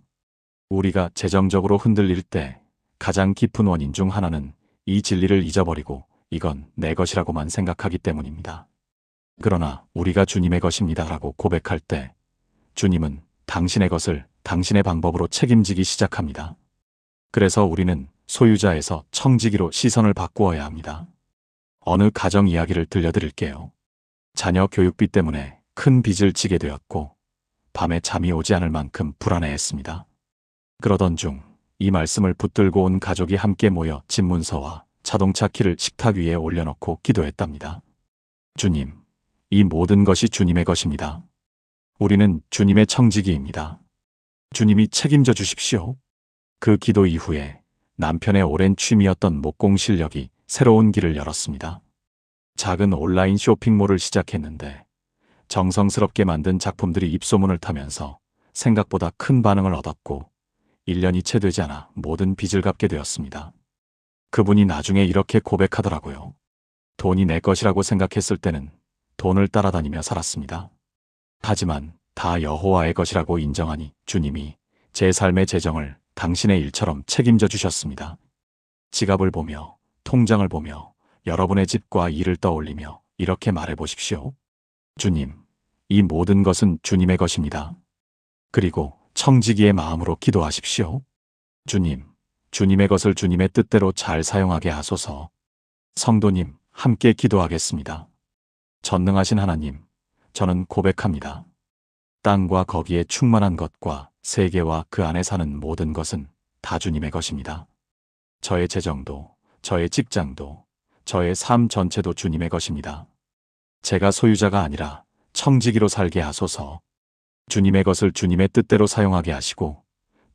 우리가 재정적으로 흔들릴 때 가장 깊은 원인 중 하나는 이 진리를 잊어버리고 이건 내 것이라고만 생각하기 때문입니다. 그러나 우리가 주님의 것입니다 라고 고백할 때 주님은 당신의 것을 당신의 방법으로 책임지기 시작합니다. 그래서 우리는 소유자에서 청지기로 시선을 바꾸어야 합니다. 어느 가정 이야기를 들려드릴게요. 자녀 교육비 때문에 큰 빚을 지게 되었고 밤에 잠이 오지 않을 만큼 불안해했습니다. 그러던 중 이 말씀을 붙들고 온 가족이 함께 모여 집문서와 자동차 키를 식탁 위에 올려놓고 기도했답니다. 주님, 이 모든 것이 주님의 것입니다. 우리는 주님의 청지기입니다. 주님이 책임져 주십시오. 그 기도 이후에 남편의 오랜 취미였던 목공 실력이 새로운 길을 열었습니다. 작은 온라인 쇼핑몰을 시작했는데 정성스럽게 만든 작품들이 입소문을 타면서 생각보다 큰 반응을 얻었고 1년이 채 되지 않아 모든 빚을 갚게 되었습니다. 그분이 나중에 이렇게 고백하더라고요. 돈이 내 것이라고 생각했을 때는 돈을 따라다니며 살았습니다. 하지만 다 여호와의 것이라고 인정하니 주님이 제 삶의 재정을 당신의 일처럼 책임져 주셨습니다. 지갑을 보며 통장을 보며 여러분의 집과 일을 떠올리며 이렇게 말해 보십시오. 주님, 이 모든 것은 주님의 것입니다. 그리고 청지기의 마음으로 기도하십시오. 주님, 주님의 것을 주님의 뜻대로 잘 사용하게 하소서. 성도님, 함께 기도하겠습니다. 전능하신 하나님, 저는 고백합니다. 땅과 거기에 충만한 것과 세계와 그 안에 사는 모든 것은 다 주님의 것입니다. 저의 재정도, 저의 직장도, 저의 삶 전체도 주님의 것입니다. 제가 소유자가 아니라 청지기로 살게 하소서. 주님의 것을 주님의 뜻대로 사용하게 하시고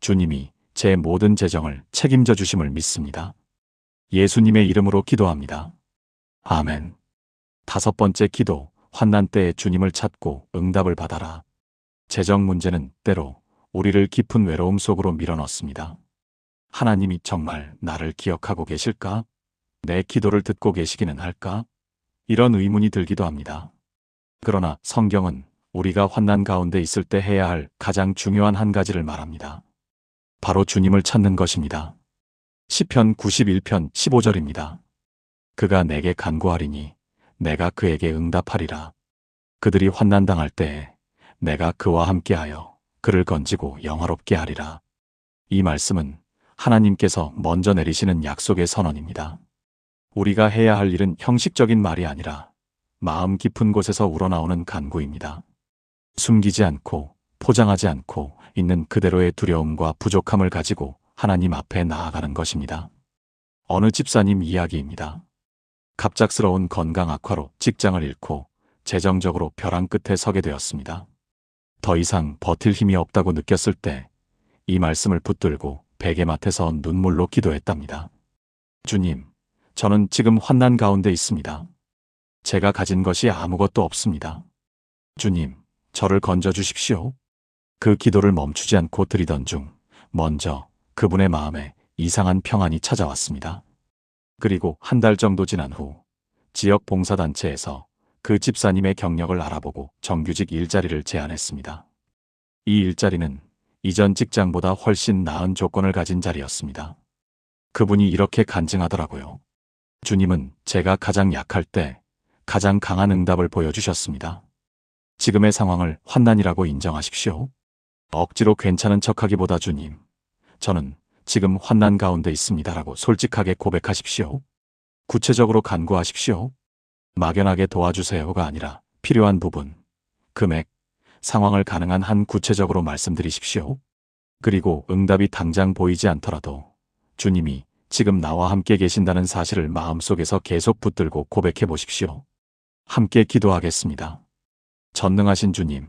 주님이 제 모든 재정을 책임져 주심을 믿습니다. 예수님의 이름으로 기도합니다. 아멘. 다섯 번째 기도, 환난 때에 주님을 찾고 응답을 받아라. 재정 문제는 때로 우리를 깊은 외로움 속으로 밀어넣습니다. 하나님이 정말 나를 기억하고 계실까? 내 기도를 듣고 계시기는 할까? 이런 의문이 들기도 합니다. 그러나 성경은 우리가 환난 가운데 있을 때 해야 할 가장 중요한 한 가지를 말합니다. 바로 주님을 찾는 것입니다. 시편 91편 15절입니다. 그가 내게 간구하리니 내가 그에게 응답하리라. 그들이 환난당할 때에 내가 그와 함께하여 그를 건지고 영화롭게 하리라. 이 말씀은 하나님께서 먼저 내리시는 약속의 선언입니다. 우리가 해야 할 일은 형식적인 말이 아니라 마음 깊은 곳에서 우러나오는 간구입니다. 숨기지 않고 포장하지 않고 있는 그대로의 두려움과 부족함을 가지고 하나님 앞에 나아가는 것입니다. 어느 집사님 이야기입니다. 갑작스러운 건강 악화로 직장을 잃고 재정적으로 벼랑 끝에 서게 되었습니다. 더 이상 버틸 힘이 없다고 느꼈을 때 이 말씀을 붙들고 베개맡에서 눈물로 기도했답니다. 주님, 저는 지금 환난 가운데 있습니다. 제가 가진 것이 아무것도 없습니다. 주님, 저를 건져 주십시오. 그 기도를 멈추지 않고 드리던 중 먼저 그분의 마음에 이상한 평안이 찾아왔습니다. 그리고 한 달 정도 지난 후 지역 봉사단체에서 그 집사님의 경력을 알아보고 정규직 일자리를 제안했습니다. 이 일자리는 이전 직장보다 훨씬 나은 조건을 가진 자리였습니다. 그분이 이렇게 간증하더라고요. 주님은 제가 가장 약할 때 가장 강한 응답을 보여주셨습니다. 지금의 상황을 환난이라고 인정하십시오. 억지로 괜찮은 척하기보다 주님, 저는 지금 환난 가운데 있습니다라고 솔직하게 고백하십시오. 구체적으로 간구하십시오. 막연하게 도와주세요가 아니라 필요한 부분, 금액, 상황을 가능한 한 구체적으로 말씀드리십시오. 그리고 응답이 당장 보이지 않더라도 주님이 지금 나와 함께 계신다는 사실을 마음속에서 계속 붙들고 고백해 보십시오. 함께 기도하겠습니다. 전능하신 주님,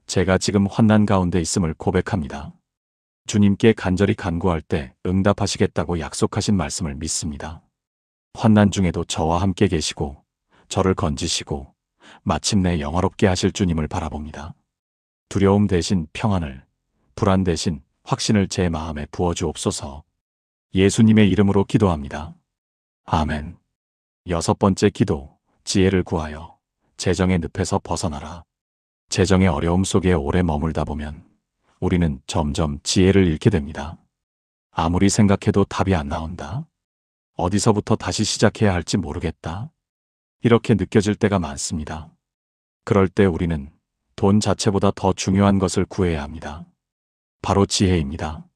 제가 지금 환난 가운데 있음을 고백합니다. 주님께 간절히 간구할 때 응답하시겠다고 약속하신 말씀을 믿습니다. 환난 중에도 저와 함께 계시고 저를 건지시고 마침내 영화롭게 하실 주님을 바라봅니다. 두려움 대신 평안을, 불안 대신 확신을 제 마음에 부어주옵소서. 예수님의 이름으로 기도합니다. 아멘. 6번째 기도, 지혜를 구하여 재정의 늪에서 벗어나라. 재정의 어려움 속에 오래 머물다 보면 우리는 점점 지혜를 잃게 됩니다. 아무리 생각해도 답이 안 나온다. 어디서부터 다시 시작해야 할지 모르겠다. 이렇게 느껴질 때가 많습니다. 그럴 때 우리는 돈 자체보다 더 중요한 것을 구해야 합니다. 바로 지혜입니다.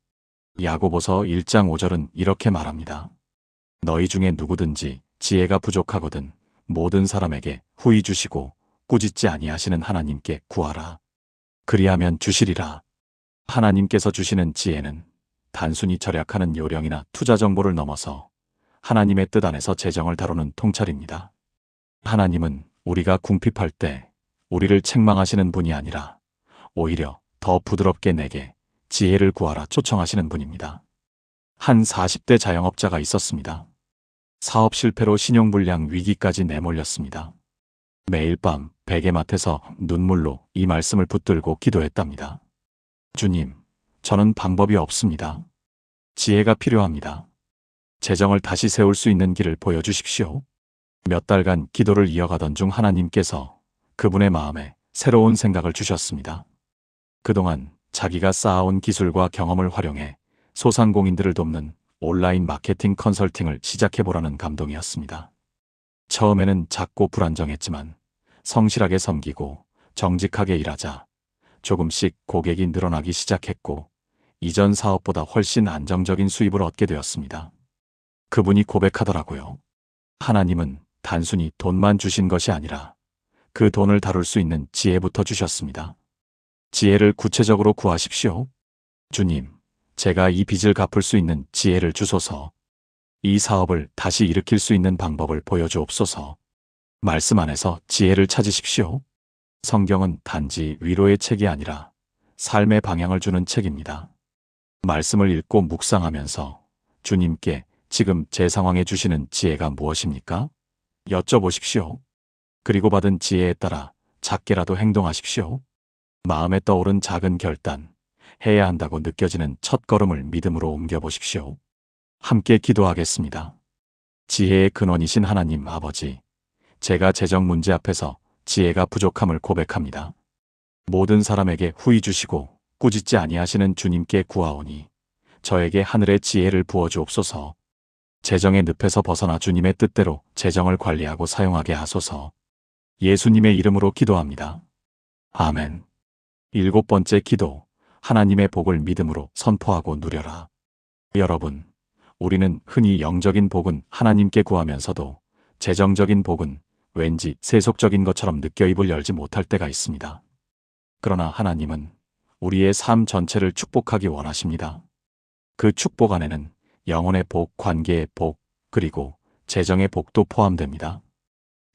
야고보서 1장 5절은 이렇게 말합니다. 너희 중에 누구든지 지혜가 부족하거든 모든 사람에게 후히 주시고 꾸짖지 아니하시는 하나님께 구하라. 그리하면 주시리라. 하나님께서 주시는 지혜는 단순히 절약하는 요령이나 투자 정보를 넘어서 하나님의 뜻 안에서 재정을 다루는 통찰입니다. 하나님은 우리가 궁핍할 때 우리를 책망하시는 분이 아니라 오히려 더 부드럽게 내게 지혜를 구하라 초청하시는 분입니다. 한 40대 자영업자가 있었습니다. 사업 실패로 신용불량 위기까지 내몰렸습니다. 매일 밤 베개맡에서 눈물로 이 말씀을 붙들고 기도했답니다. 주님, 저는 방법이 없습니다. 지혜가 필요합니다. 재정을 다시 세울 수 있는 길을 보여주십시오. 몇 달간 기도를 이어가던 중 하나님께서 그분의 마음에 새로운 생각을 주셨습니다. 그동안 자기가 쌓아온 기술과 경험을 활용해 소상공인들을 돕는 온라인 마케팅 컨설팅을 시작해보라는 감동이었습니다. 처음에는 작고 불안정했지만 성실하게 섬기고 정직하게 일하자 조금씩 고객이 늘어나기 시작했고 이전 사업보다 훨씬 안정적인 수입을 얻게 되었습니다. 그분이 고백하더라고요. 하나님은 단순히 돈만 주신 것이 아니라 그 돈을 다룰 수 있는 지혜부터 주셨습니다. 지혜를 구체적으로 구하십시오. 주님, 제가 이 빚을 갚을 수 있는 지혜를 주소서. 이 사업을 다시 일으킬 수 있는 방법을 보여주옵소서. 말씀 안에서 지혜를 찾으십시오. 성경은 단지 위로의 책이 아니라 삶의 방향을 주는 책입니다. 말씀을 읽고 묵상하면서 주님께 지금 제 상황에 주시는 지혜가 무엇입니까? 여쭤보십시오. 그리고 받은 지혜에 따라 작게라도 행동하십시오. 마음에 떠오른 작은 결단, 해야 한다고 느껴지는 첫걸음을 믿음으로 옮겨보십시오. 함께 기도하겠습니다. 지혜의 근원이신 하나님 아버지, 제가 재정 문제 앞에서 지혜가 부족함을 고백합니다. 모든 사람에게 후히 주시고 꾸짖지 아니하시는 주님께 구하오니 저에게 하늘의 지혜를 부어주옵소서. 재정의 늪에서 벗어나 주님의 뜻대로 재정을 관리하고 사용하게 하소서. 예수님의 이름으로 기도합니다. 아멘. 7번째 기도, 하나님의 복을 믿음으로 선포하고 누려라. 여러분, 우리는 흔히 영적인 복은 하나님께 구하면서도 재정적인 복은 왠지 세속적인 것처럼 느껴 입을 열지 못할 때가 있습니다. 그러나 하나님은 우리의 삶 전체를 축복하기 원하십니다. 그 축복 안에는 영혼의 복, 관계의 복, 그리고 재정의 복도 포함됩니다.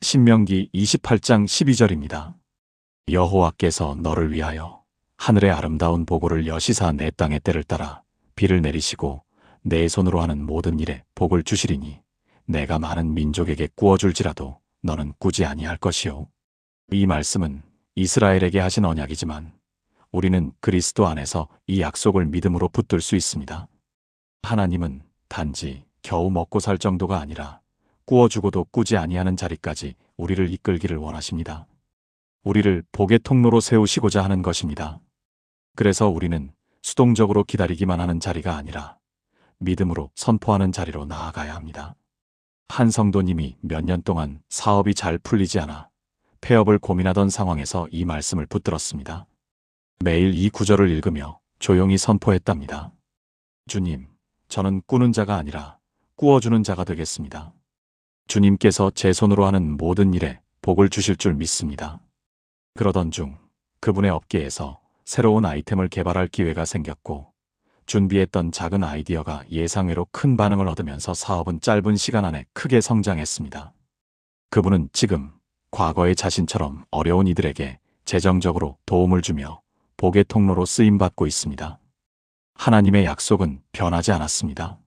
신명기 28장 12절입니다. 여호와께서 너를 위하여 하늘의 아름다운 보고를 여시사 내 땅의 때를 따라 비를 내리시고 내 손으로 하는 모든 일에 복을 주시리니 내가 많은 민족에게 구워줄지라도 너는 꾸지 아니할 것이요. 이 말씀은 이스라엘에게 하신 언약이지만 우리는 그리스도 안에서 이 약속을 믿음으로 붙들 수 있습니다. 하나님은 단지 겨우 먹고 살 정도가 아니라 구워주고도 꾸지 아니하는 자리까지 우리를 이끌기를 원하십니다. 우리를 복의 통로로 세우시고자 하는 것입니다. 그래서 우리는 수동적으로 기다리기만 하는 자리가 아니라 믿음으로 선포하는 자리로 나아가야 합니다. 한 성도님이 몇 년 동안 사업이 잘 풀리지 않아 폐업을 고민하던 상황에서 이 말씀을 붙들었습니다. 매일 이 구절을 읽으며 조용히 선포했답니다. 주님, 저는 꾸는 자가 아니라 꾸어주는 자가 되겠습니다. 주님께서 제 손으로 하는 모든 일에 복을 주실 줄 믿습니다. 그러던 중 그분의 업계에서 새로운 아이템을 개발할 기회가 생겼고 준비했던 작은 아이디어가 예상외로 큰 반응을 얻으면서 사업은 짧은 시간 안에 크게 성장했습니다. 그분은 지금 과거의 자신처럼 어려운 이들에게 재정적으로 도움을 주며 복의 통로로 쓰임받고 있습니다. 하나님의 약속은 변하지 않았습니다.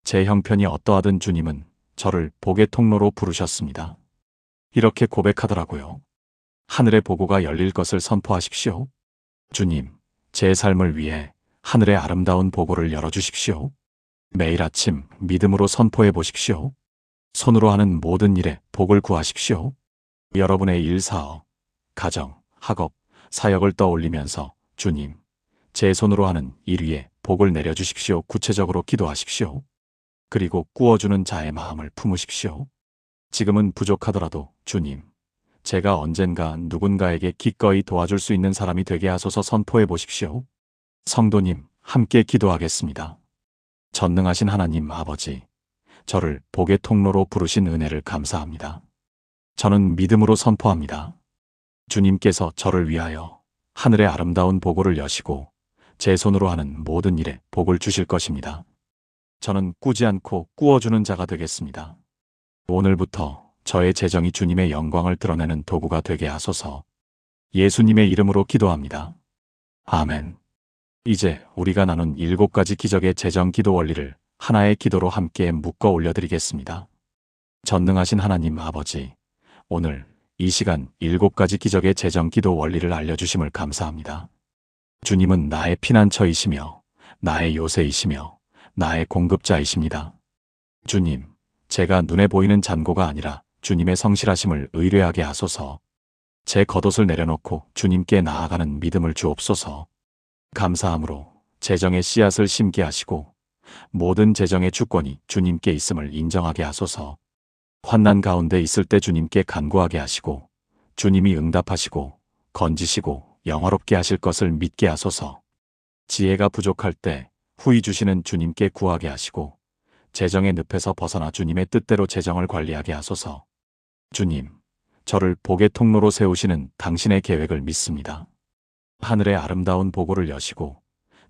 제 형편이 어떠하든 주님은 저를 복의 통로로 부르셨습니다. 이렇게 고백하더라고요. 하늘의 보고가 열릴 것을 선포하십시오. 주님, 제 삶을 위해 하늘의 아름다운 보고를 열어주십시오. 매일 아침 믿음으로 선포해 보십시오. 손으로 하는 모든 일에 복을 구하십시오. 여러분의 일, 사업, 가정, 학업, 사역을 떠올리면서 주님, 제 손으로 하는 일 위에 복을 내려주십시오. 구체적으로 기도하십시오. 그리고 꾸어주는 자의 마음을 품으십시오. 지금은 부족하더라도 주님, 제가 언젠가 누군가에게 기꺼이 도와줄 수 있는 사람이 되게 하소서. 선포해 보십시오. 성도님, 함께 기도하겠습니다. 전능하신 하나님 아버지, 저를 복의 통로로 부르신 은혜를 감사합니다. 저는 믿음으로 선포합니다. 주님께서 저를 위하여 하늘의 아름다운 보고를 여시고 제 손으로 하는 모든 일에 복을 주실 것입니다. 저는 꾸지 않고 꾸어주는 자가 되겠습니다. 오늘부터 저의 재정이 주님의 영광을 드러내는 도구가 되게 하소서. 예수님의 이름으로 기도합니다. 아멘. 이제 우리가 나눈 7가지 기적의 재정 기도 원리를 하나의 기도로 함께 묶어 올려드리겠습니다. 전능하신 하나님 아버지, 오늘 이 시간 7가지 기적의 재정 기도 원리를 알려주심을 감사합니다. 주님은 나의 피난처이시며 나의 요새이시며 나의 공급자이십니다. 주님, 제가 눈에 보이는 잔고가 아니라 주님의 성실하심을 의뢰하게 하소서. 제 겉옷을 내려놓고 주님께 나아가는 믿음을 주옵소서. 감사함으로 재정의 씨앗을 심게 하시고 모든 재정의 주권이 주님께 있음을 인정하게 하소서. 환난 가운데 있을 때 주님께 간구하게 하시고 주님이 응답하시고 건지시고 영화롭게 하실 것을 믿게 하소서. 지혜가 부족할 때 후히 주시는 주님께 구하게 하시고 재정의 늪에서 벗어나 주님의 뜻대로 재정을 관리하게 하소서. 주님, 저를 복의 통로로 세우시는 당신의 계획을 믿습니다. 하늘의 아름다운 보고를 여시고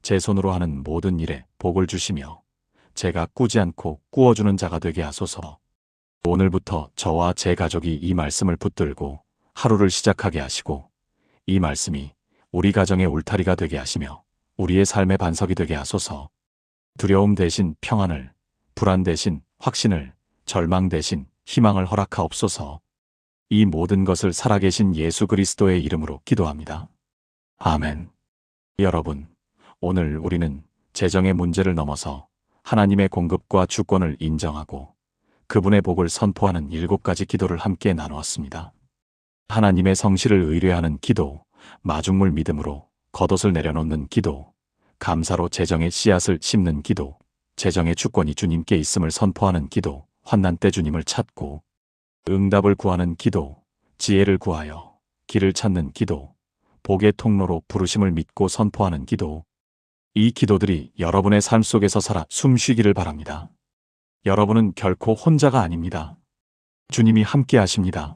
제 손으로 하는 모든 일에 복을 주시며 제가 꾸지 않고 꾸어주는 자가 되게 하소서. 오늘부터 저와 제 가족이 이 말씀을 붙들고 하루를 시작하게 하시고 이 말씀이 우리 가정의 울타리가 되게 하시며 우리의 삶의 반석이 되게 하소서. 두려움 대신 평안을, 불안 대신 확신을, 절망 대신 희망을 허락하옵소서. 이 모든 것을 살아계신 예수 그리스도의 이름으로 기도합니다. 아멘. 여러분, 오늘 우리는 재정의 문제를 넘어서 하나님의 공급과 주권을 인정하고 그분의 복을 선포하는 7가지 기도를 함께 나누었습니다. 하나님의 성실을 의뢰하는 기도, 마중물 믿음으로 겉옷을 내려놓는 기도, 감사로 재정의 씨앗을 심는 기도, 재정의 주권이 주님께 있음을 선포하는 기도, 환난 때 주님을 찾고 응답을 구하는 기도, 지혜를 구하여 길을 찾는 기도, 복의 통로로 부르심을 믿고 선포하는 기도. 이 기도들이 여러분의 삶 속에서 살아 숨쉬기를 바랍니다. 여러분은 결코 혼자가 아닙니다. 주님이 함께 하십니다.